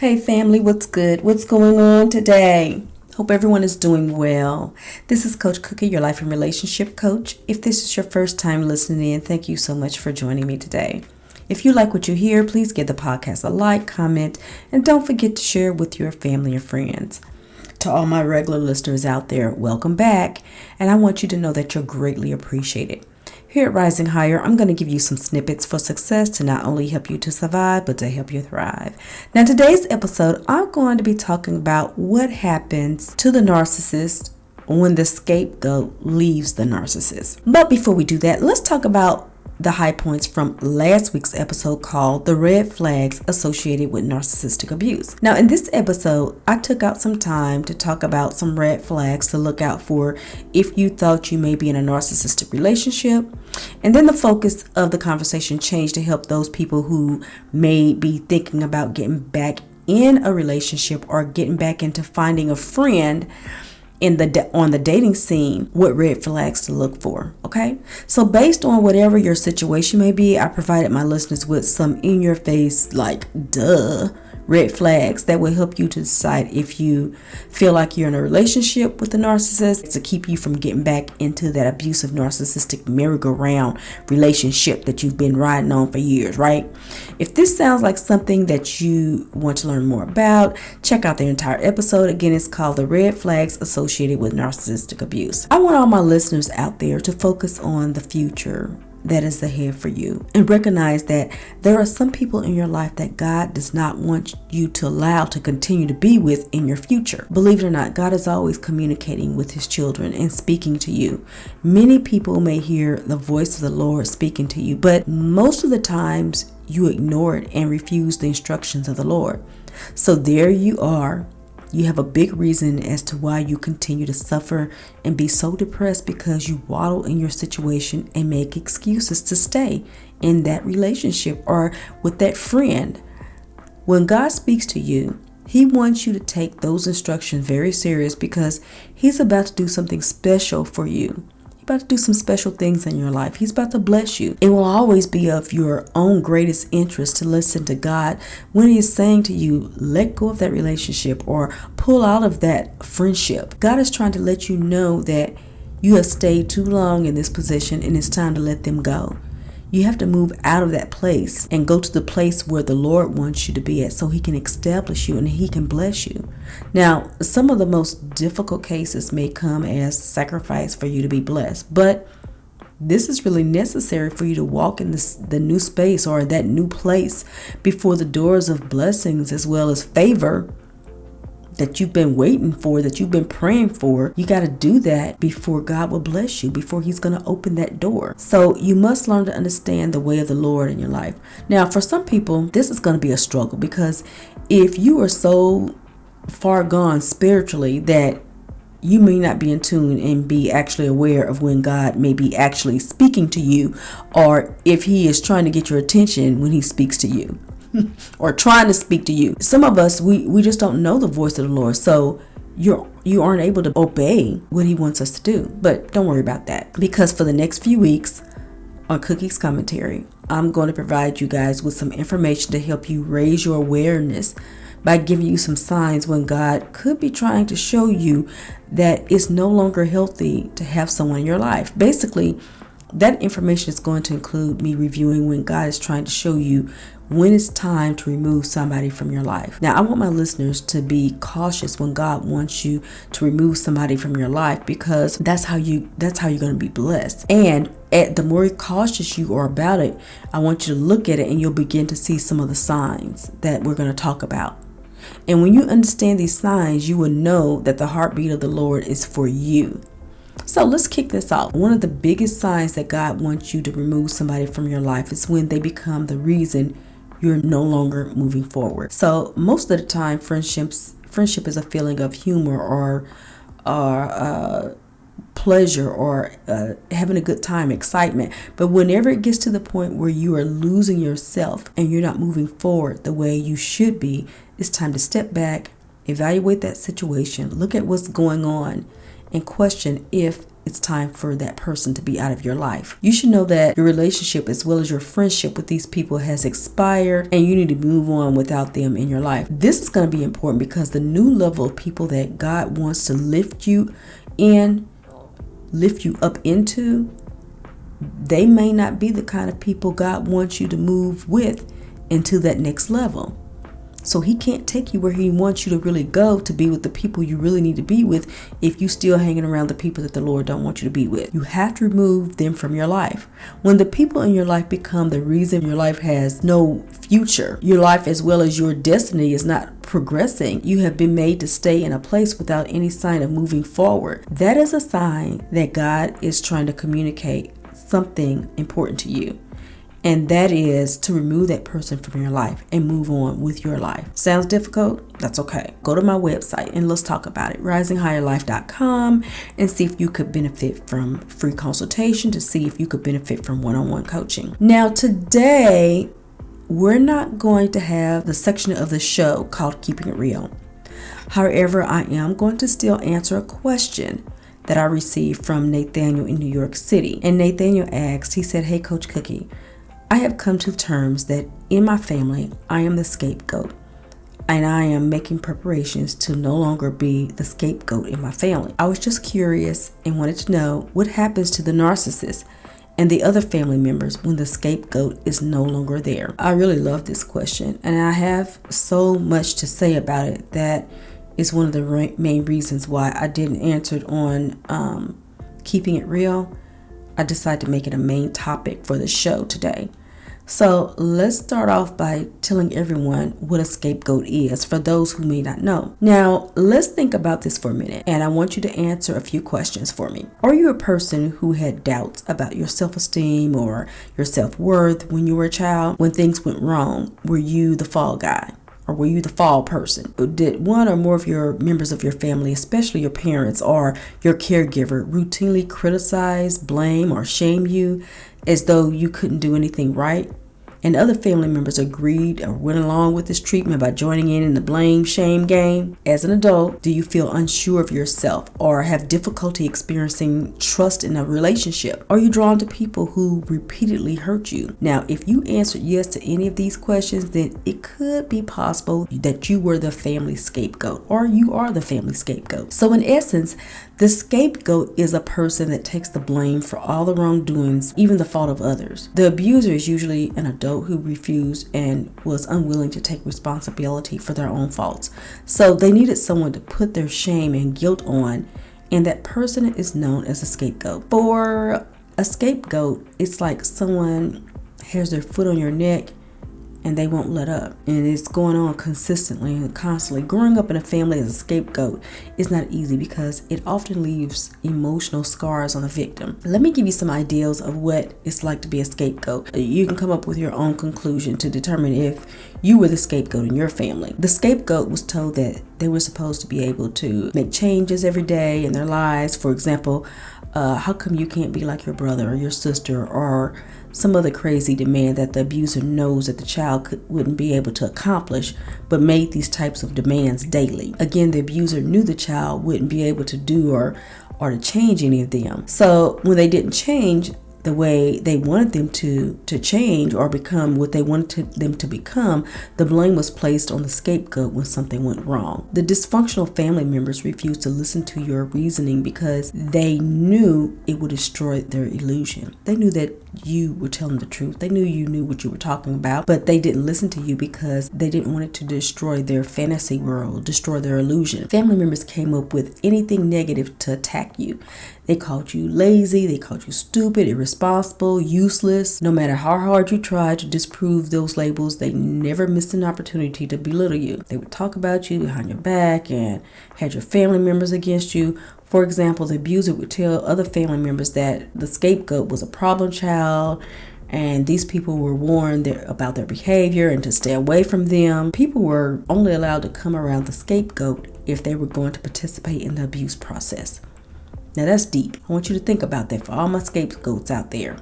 Hey family, what's good? What's going on today? Hope everyone is doing well. This is Coach Cookie, your life and relationship coach. If this is your first time listening in, thank you so much for joining me today. If you like what you hear, please give the podcast a like, comment, and don't forget to share with your family and friends. To all my regular listeners out there, welcome back, and I want you to know that you're greatly appreciated. Here at Rising Higher, I'm going to give you some snippets for success to not only help you to survive, but to help you thrive. Now, today's episode, I'm going to be talking about what happens to the narcissist when the scapegoat leaves the narcissist. But before we do that, let's talk about the high points from last week's episode called The Red Flags Associated with Narcissistic Abuse. Now, in this episode, I took out some time to talk about some red flags to look out for if you thought you may be in a narcissistic relationship. And then the focus of the conversation changed to help those people who may be thinking about getting back in a relationship or getting back into finding a friend on the dating scene, what red flags to look for. Okay, so based on whatever your situation may be, I provided my listeners with some in your face, like red flags that will help you to decide if you feel like you're in a relationship with a narcissist, to keep you from getting back into that abusive narcissistic merry-go-round relationship that you've been riding on for years, right? If this sounds like something that you want to learn more about, check out the entire episode. Again, it's called The Red Flags Associated with Narcissistic Abuse. I want all my listeners out there to focus on the future that is ahead for you and recognize that there are some people in your life that God does not want you to allow to continue to be with in your future. Believe it or not, God is always communicating with his children and speaking to you. Many people may hear the voice of the Lord speaking to you, but most of the times you ignore it and refuse the instructions of the Lord. So there you are. You have a big reason as to why you continue to suffer and be so depressed, because you waddle in your situation and make excuses to stay in that relationship or with that friend. When God speaks to you, he wants you to take those instructions very serious, because he's about to do something special for you. About to do some special things in your life. He's about to bless you. It will always be of your own greatest interest to listen to God when he is saying to you, let go of that relationship or pull out of that friendship. God is trying to let you know that you have stayed too long in this position and it's time to let them go. You have to move out of that place and go to the place where the Lord wants you to be at, so he can establish you and he can bless you. Now, some of the most difficult cases may come as sacrifice for you to be blessed, but this is really necessary for you to walk in the new space or that new place before the doors of blessings as well as favor that you've been waiting for, that you've been praying for. You got to do that before God will bless you, before he's going to open that door. So you must learn to understand the way of the Lord in your life. Now, for some people, this is going to be a struggle, because if you are so far gone spiritually that you may not be in tune and be actually aware of when God may be actually speaking to you, or if he is trying to get your attention when he speaks to you. Or trying to speak to you. Some of us, we just don't know the voice of the Lord, so you aren't able to obey what he wants us to do. But don't worry about that, because for the next few weeks on Cookie's Commentary, I'm going to provide you guys with some information to help you raise your awareness by giving you some signs when God could be trying to show you that it's no longer healthy to have someone in your life. Basically, that information is going to include me reviewing when God is trying to show you when it's time to remove somebody from your life. Now, I want my listeners to be cautious when God wants you to remove somebody from your life, because that's how you're going to be blessed. And the more cautious you are about it, I want you to look at it and you'll begin to see some of the signs that we're going to talk about. And when you understand these signs, you will know that the heartbeat of the Lord is for you. So let's kick this off. One of the biggest signs that God wants you to remove somebody from your life is when they become the reason you're no longer moving forward. So most of the time, friendship is a feeling of humor or pleasure or having a good time, excitement. But whenever it gets to the point where you are losing yourself and you're not moving forward the way you should be, it's time to step back, evaluate that situation, look at what's going on, and question if it's time for that person to be out of your life. You should know that your relationship as well as your friendship with these people has expired and you need to move on without them in your life. This is going to be important because the new level of people that God wants to lift you up into, they may not be the kind of people God wants you to move with into that next level. So he can't take you where he wants you to really go to be with the people you really need to be with if you still hanging around the people that the Lord don't want you to be with. You have to remove them from your life. When the people in your life become the reason your life has no future, your life as well as your destiny is not progressing, you have been made to stay in a place without any sign of moving forward. That is a sign that God is trying to communicate something important to you. And that is to remove that person from your life and move on with your life. Sounds difficult? That's okay. Go to my website and let's talk about it. RisingHigherLife.com, and see if you could benefit from free consultation, to see if you could benefit from one-on-one coaching. Now today, we're not going to have the section of the show called Keeping It Real. However, I am going to still answer a question that I received from Nathaniel in New York City. And Nathaniel asked, he said, "Hey, Coach Cookie, I have come to terms that in my family, I am the scapegoat, and I am making preparations to no longer be the scapegoat in my family. I was just curious and wanted to know what happens to the narcissist and the other family members when the scapegoat is no longer there." I really love this question, and I have so much to say about it. That is one of the main reasons why I didn't answer it on Keeping It Real. I decided to make it a main topic for the show today. So let's start off by telling everyone what a scapegoat is for those who may not know. Now, let's think about this for a minute, and I want you to answer a few questions for me. Are you a person who had doubts about your self-esteem or your self-worth when you were a child? When things went wrong, were you the fall guy? Or were you the fall person? Did one or more of your members of your family, especially your parents or your caregiver, routinely criticize, blame, or shame you as though you couldn't do anything right? And other family members agreed or went along with this treatment by joining in the blame-shame game? As an adult, do you feel unsure of yourself or have difficulty experiencing trust in a relationship? Are you drawn to people who repeatedly hurt you? Now, if you answered yes to any of these questions, then it could be possible that you were the family scapegoat, or you are the family scapegoat. So in essence, the scapegoat is a person that takes the blame for all the wrongdoings, even the fault of others. The abuser is usually an adult who refused and was unwilling to take responsibility for their own faults. So they needed someone to put their shame and guilt on, and that person is known as a scapegoat. For a scapegoat, it's like someone has their foot on your neck and they won't let up. And it's going on consistently and constantly. Growing up in a family as a scapegoat is not easy because it often leaves emotional scars on the victim. Let me give you some ideas of what it's like to be a scapegoat. You can come up with your own conclusion to determine if you were the scapegoat in your family. The scapegoat was told that they were supposed to be able to make changes every day in their lives. For example, how come you can't be like your brother or your sister, or some other crazy demand that the abuser knows that the child wouldn't be able to accomplish, but made these types of demands daily. Again, the abuser knew the child wouldn't be able to do or to change any of them. So when they didn't change the way they wanted them to change or become what they wanted them to become, the blame was placed on the scapegoat when something went wrong. The dysfunctional family members refused to listen to your reasoning because they knew it would destroy their illusion. They knew that you were telling the truth. They knew you knew what you were talking about, but they didn't listen to you because they didn't want it to destroy their fantasy world, destroy their illusion. Family members came up with anything negative to attack you. They called you lazy, they called you stupid, irresponsible, useless. No matter how hard you tried to disprove those labels, they never missed an opportunity to belittle you. They would talk about you behind your back and had your family members against you. For example, the abuser would tell other family members that the scapegoat was a problem child, and these people were warned about their behavior and to stay away from them. People were only allowed to come around the scapegoat if they were going to participate in the abuse process. Now that's deep. I want you to think about that for all my scapegoats out there.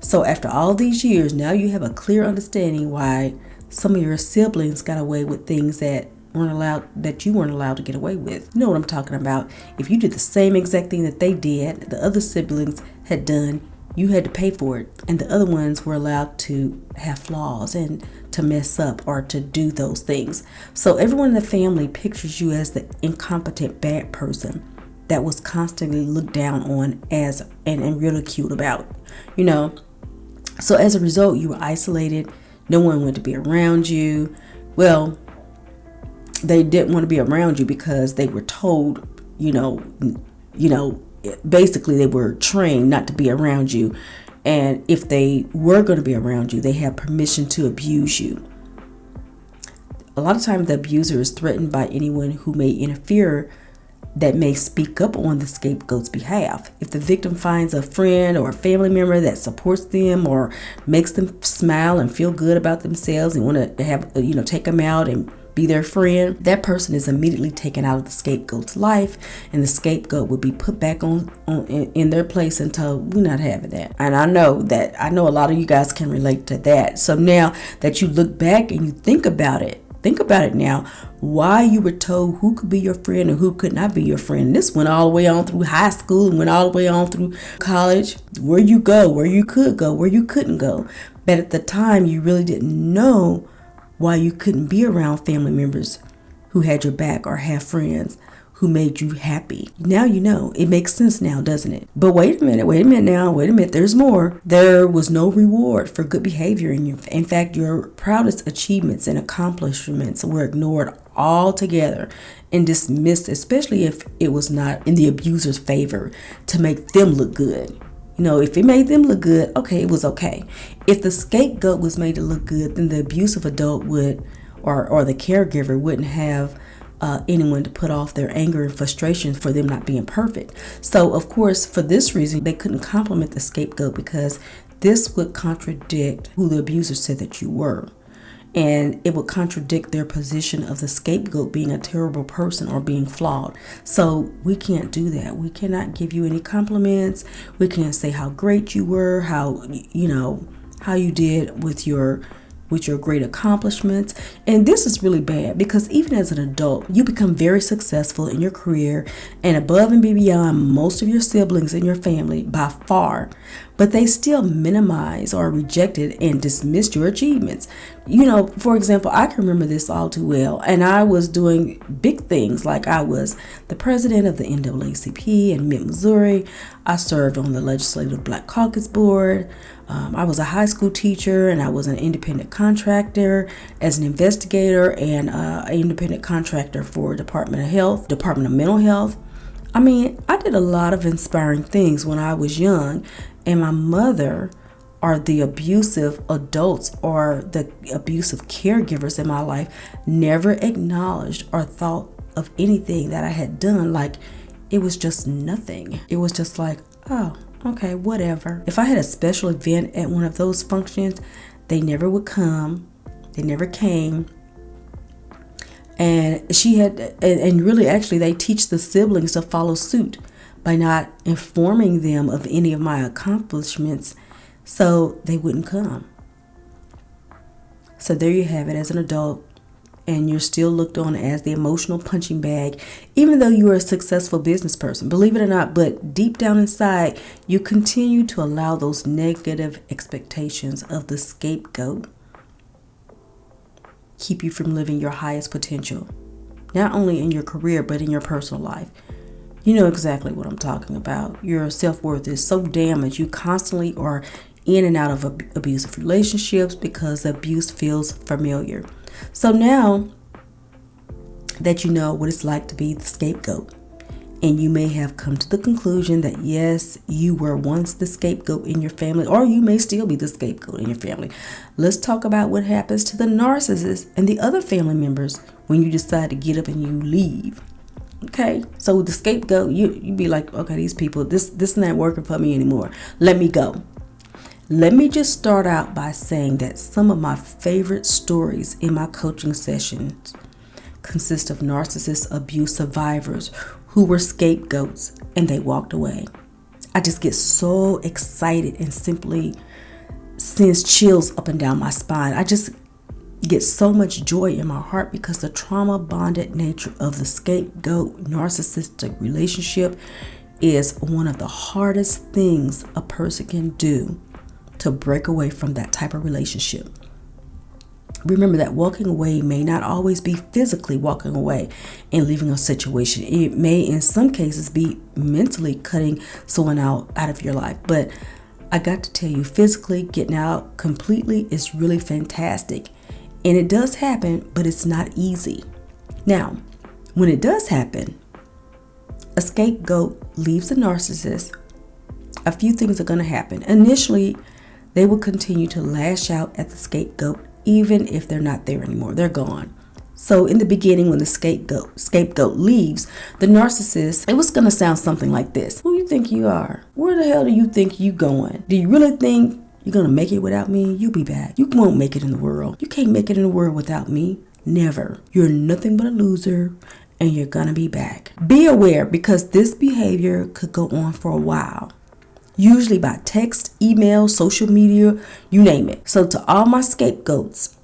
So after all these years, now you have a clear understanding why some of your siblings got away with things that you weren't allowed to get away with. You know what I'm talking about? If you did the same exact thing that they did, the other siblings had done, you had to pay for it, and the other ones were allowed to have flaws and to mess up or to do those things. So everyone in the family pictures you as the incompetent bad person that was constantly looked down on as and ridiculed about, you know. So as a result, you were isolated. No one wanted to be around you. Well, they didn't want to be around you because they were told, basically they were trained not to be around you. And if they were going to be around you, they had permission to abuse you. A lot of times the abuser is threatened by anyone who may interfere, that may speak up on the scapegoat's behalf. If the victim finds a friend or a family member that supports them or makes them smile and feel good about themselves and want to have, take them out and be their friend, that person is immediately taken out of the scapegoat's life, and the scapegoat will be put back in their place and told, we're not having that. And I know a lot of you guys can relate to that. So now that you look back and you think about it now, why you were told who could be your friend and who could not be your friend. This went all the way on through high school and went all the way on through college, where you go, where you could go, where you couldn't go. But at the time, you really didn't know why you couldn't be around family members who had your back or have friends who made you happy. Now you know. It makes sense now, doesn't it? But wait a minute, there's more. There was no reward for good behavior. In fact, your proudest achievements and accomplishments were ignored altogether and dismissed, especially if it was not in the abuser's favor to make them look good. If it made them look good, okay, it was okay. If the scapegoat was made to look good, then the abusive adult would, or the caregiver wouldn't have anyone to put off their anger and frustration for them not being perfect. So, of course, for this reason, they couldn't compliment the scapegoat because this would contradict who the abuser said that you were. And it would contradict their position of the scapegoat being a terrible person or being flawed. So we can't do that. We cannot give you any compliments. We can't say how great you were, how you did with your great accomplishments. And this is really bad because even as an adult, you become very successful in your career and above and beyond most of your siblings in your family by far, but they still minimize or rejected and dismissed your achievements. For example, I can remember this all too well. And I was doing big things, like I was the president of the NAACP in Mid-Missouri. I served on the Legislative Black Caucus Board. I was a high school teacher, and I was an independent contractor as an investigator and an independent contractor for Department of Mental Health. I mean, I did a lot of inspiring things when I was young, and my mother or the abusive adults or the abusive caregivers in my life never acknowledged or thought of anything that I had done. Like, it was just nothing. It was just like, oh, okay, whatever. If I had a special event at one of those functions, they never would come. They never came. And actually they teach the siblings to follow suit by not informing them of any of my accomplishments, so they wouldn't come. So there you have it. As an adult, and you're still looked on as the emotional punching bag, even though you are a successful business person, believe it or not. But deep down inside, you continue to allow those negative expectations of the scapegoat keep you from living your highest potential, not only in your career, but in your personal life. You know exactly what I'm talking about. Your self-worth is so damaged. You constantly are in and out of abusive relationships because the abuse feels familiar. So now that you know what it's like to be the scapegoat, and you may have come to the conclusion that yes, you were once the scapegoat in your family, or you may still be the scapegoat in your family. Let's talk about what happens to the narcissist and the other family members when you decide to get up and you leave. Okay, so the scapegoat, you be like, okay, these people, this not working for me anymore. Let me go. Let me just start out by saying that some of my favorite stories in my coaching sessions consist of narcissist abuse survivors who were scapegoats and they walked away. I just get so excited and simply sends chills up and down my spine. get so much joy in my heart because the trauma bonded nature of the scapegoat narcissistic relationship is one of the hardest things a person can do to break away from that type of relationship. Remember that walking away may not always be physically walking away and leaving a situation. It may, in some cases, be mentally cutting someone out of your life. But I got to tell you, physically getting out completely is really fantastic. And it does happen, but it's not easy. Now, when it does happen, a scapegoat leaves the narcissist. A few things are going to happen. Initially, they will continue to lash out at the scapegoat even if they're not there anymore. They're gone. So in the beginning, when the scapegoat leaves, the narcissist, it was going to sound something like this. Who you think you are? Where the hell do you think you going? Do you really think you're going to make it without me? You'll be back. You won't make it in the world. You can't make it in the world without me. Never. You're nothing but a loser, and you're going to be back. Be aware, because this behavior could go on for a while. Usually by text, email, social media, you name it. So to all my scapegoats,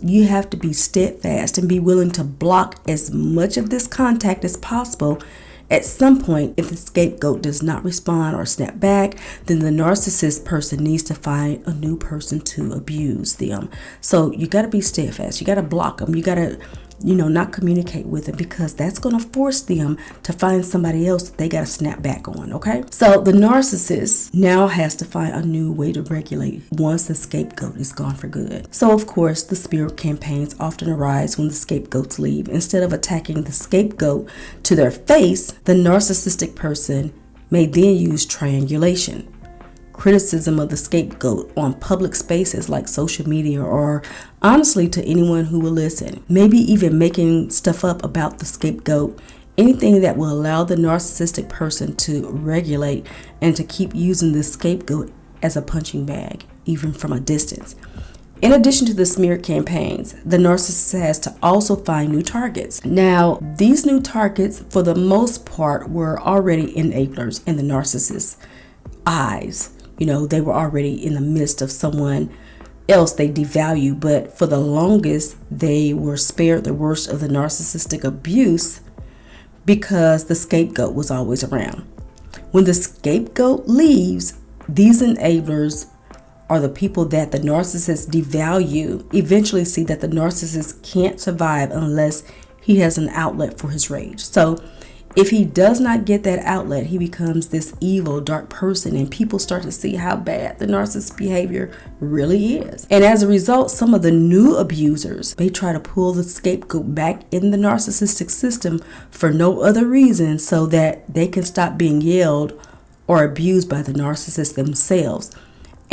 you have to be steadfast and be willing to block as much of this contact as possible. At some point, if the scapegoat does not respond or snap back, then the narcissist person needs to find a new person to abuse them. So you got to be steadfast. You got to block them. You got to, not communicate with them, because that's going to force them to find somebody else that they got to snap back on. Okay. So the narcissist now has to find a new way to regulate once the scapegoat is gone for good. So of course, the smear campaigns often arise when the scapegoats leave. Instead of attacking the scapegoat to their face, the narcissistic person may then use triangulation, criticism of the scapegoat on public spaces like social media, or honestly to anyone who will listen. Maybe even making stuff up about the scapegoat, anything that will allow the narcissistic person to regulate and to keep using the scapegoat as a punching bag, even from a distance. In addition to the smear campaigns, the narcissist has to also find new targets. Now, these new targets, for the most part, were already enablers in the narcissist's eyes. They were already in the midst of someone else they devalue, but for the longest, they were spared the worst of the narcissistic abuse because the scapegoat was always around. When the scapegoat leaves, these enablers are the people that the narcissist devalue, eventually see that the narcissist can't survive unless he has an outlet for his rage. So if he does not get that outlet, he becomes this evil, dark person, and people start to see how bad the narcissist behavior really is. And as a result, some of the new abusers may try to pull the scapegoat back in the narcissistic system for no other reason so that they can stop being yelled or abused by the narcissist themselves.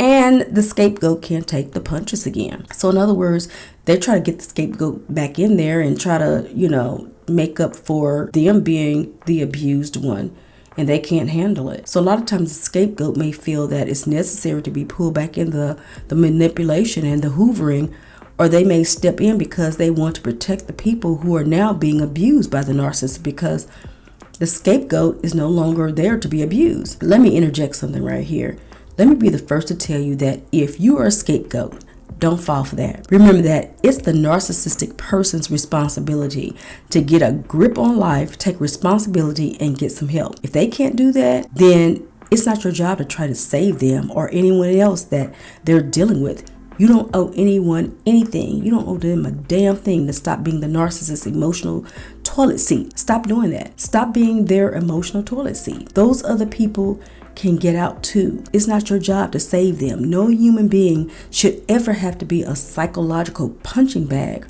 And the scapegoat can't take the punches again. So in other words, they try to get the scapegoat back in there and try to, make up for them being the abused one, and they can't handle it. So a lot of times the scapegoat may feel that it's necessary to be pulled back in the manipulation and the hoovering, or they may step in because they want to protect the people who are now being abused by the narcissist, because the scapegoat is no longer there to be abused. Let me interject something right here. Let me be the first to tell you that if you are a scapegoat, don't fall for that. Remember that it's the narcissistic person's responsibility to get a grip on life, take responsibility, and get some help. If they can't do that, then it's not your job to try to save them or anyone else that they're dealing with. You don't owe anyone anything. You don't owe them a damn thing to stop being the narcissist's emotional toilet seat. Stop doing that. Stop being their emotional toilet seat. Those other people can get out too. It's not your job to save them. No human being should ever have to be a psychological punching bag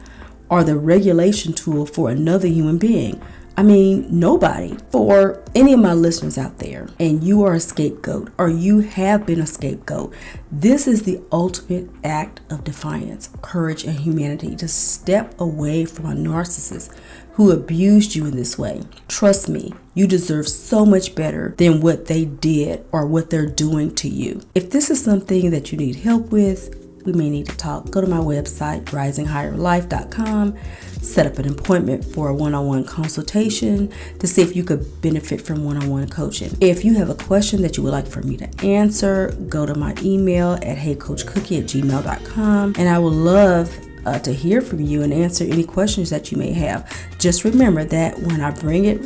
or the regulation tool for another human being. I mean, nobody. For any of my listeners out there, and you are a scapegoat or you have been a scapegoat, this is the ultimate act of defiance, courage, and humanity, to step away from a narcissist who abused you in this way. Trust me, you deserve so much better than what they did or what they're doing to you. If this is something that you need help with, we may need to talk. Go to my website, risinghigherlife.com. Set up an appointment for a one-on-one consultation to see if you could benefit from one-on-one coaching. If you have a question that you would like for me to answer, go to my email at heycoachcookie@gmail.com. And I would love to hear from you and answer any questions that you may have. Just remember that when I bring it,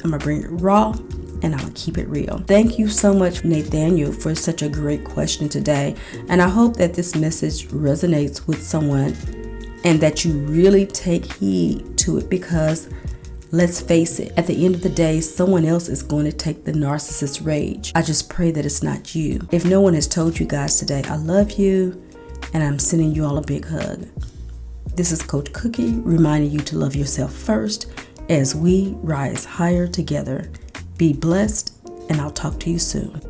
I'm going to bring it raw and I'm going to keep it real. Thank you so much, Nathaniel, for such a great question today. And I hope that this message resonates with someone and that you really take heed to it, because let's face it, at the end of the day, someone else is going to take the narcissist rage. I just pray that it's not you. If no one has told you guys today, I love you and I'm sending you all a big hug. This is Coach Cookie reminding you to love yourself first as we rise higher together. Be blessed, and I'll talk to you soon.